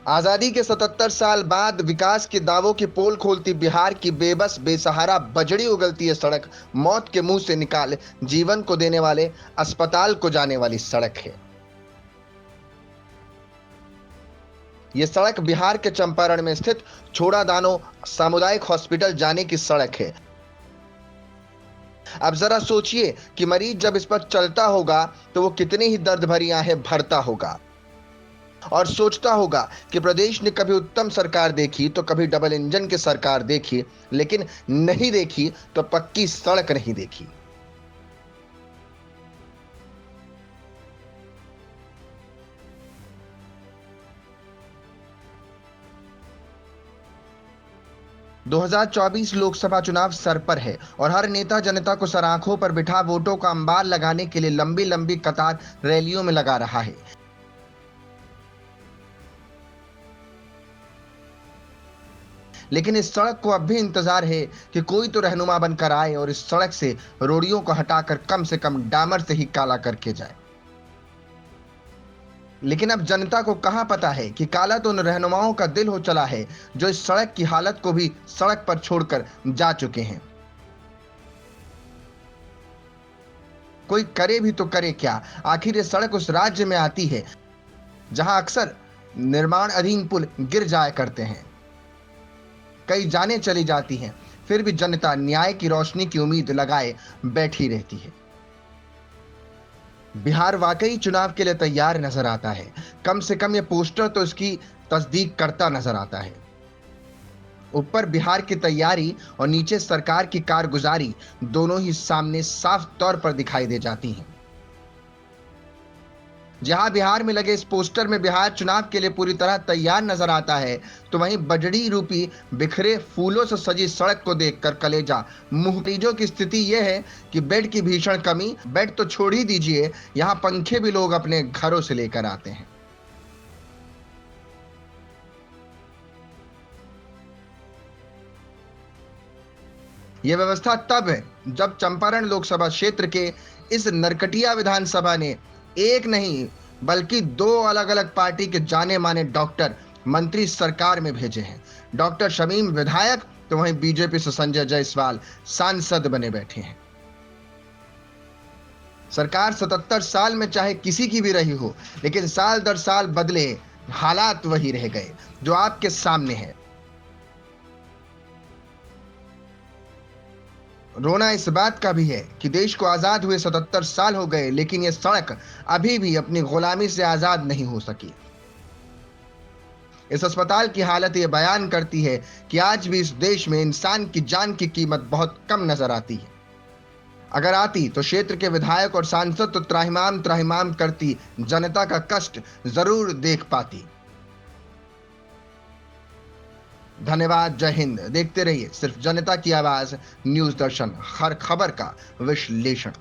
आजादी के 77 साल बाद विकास के दावों की पोल खोलती बिहार की बेबस बेसहारा बजड़ी उगलती है सड़क मौत के मुंह से निकाल जीवन को देने वाले अस्पताल को जाने वाली सड़क है। यह सड़क बिहार के चंपारण में स्थित छोड़ादानो सामुदायिक हॉस्पिटल जाने की सड़क है। अब जरा सोचिए कि मरीज जब इस पर चलता होगा तो वो कितनी ही दर्द भरी आहें भरता होगा और सोचता होगा कि प्रदेश ने कभी उत्तम सरकार देखी तो कभी डबल इंजन की सरकार देखी, लेकिन नहीं देखी तो पक्की सड़क नहीं देखी। दो 2024 लोकसभा चुनाव सर पर है और हर नेता जनता को सराखों पर बिठा वोटों का अंबार लगाने के लिए लंबी लंबी कतार रैलियों में लगा रहा है। लेकिन इस सड़क को अब भी इंतजार है कि कोई तो रहनुमा बनकर आए और इस सड़क से रोड़ियों को हटाकर कम से कम डामर से ही काला करके जाए। लेकिन अब जनता को कहां पता है कि काला तो उन रहनुमाओं का दिल हो चला है जो इस सड़क की हालत को भी सड़क पर छोड़कर जा चुके हैं। कोई करे भी तो करे क्या, आखिर ये सड़क उस राज्य में आती है जहां अक्सर निर्माण अधीन पुल गिर जाया करते हैं, कई जानें चली जाती हैं, फिर भी जनता न्याय की रोशनी की उम्मीद लगाए बैठी रहती है। बिहार वाकई चुनाव के लिए तैयार नजर आता है, कम से कम ये पोस्टर तो इसकी तस्दीक करता नजर आता है। ऊपर बिहार की तैयारी और नीचे सरकार की कारगुजारी दोनों ही सामने साफ तौर पर दिखाई दे जाती हैं। जहां बिहार में लगे इस पोस्टर में बिहार चुनाव के लिए पूरी तरह तैयार नजर आता है, तो वहीं बजड़ी रूपी बिखरे फूलों से सजी सड़क को देखकर कलेजा मुंह। मरीजों की स्थिति यह है कि बेड की भीषण कमी, बेड तो छोड़ ही दीजिए, यहां पंखे भी लोग अपने घरों से लेकर आते हैं। यह व्यवस्था तब है जब चंपारण लोकसभा क्षेत्र के इस नरकटिया विधानसभा ने एक नहीं बल्कि दो अलग अलग पार्टी के जाने माने डॉक्टर मंत्री सरकार में भेजे हैं। डॉक्टर शमीम विधायक तो वहीं बीजेपी से संजय जायसवाल सांसद बने बैठे हैं। सरकार 77 साल में चाहे किसी की भी रही हो, लेकिन साल दर साल बदले, हालात वही रह गए जो आपके सामने है। रोना इस बात का भी है कि देश को आजाद हुए 77 साल हो गए, लेकिन यह सड़क अभी भी अपनी गुलामी से आजाद नहीं हो सकी। इस अस्पताल की हालत यह बयान करती है कि आज भी इस देश में इंसान की जान की कीमत बहुत कम नजर आती है। अगर आती तो क्षेत्र के विधायक और सांसद तो त्राहिमाम त्राहिमाम करती जनता का कष्ट जरूर देख पाती। धन्यवाद, जय हिंद। देखते रहिए सिर्फ जनता की आवाज न्यूज दर्शन, हर खबर का विश्लेषण।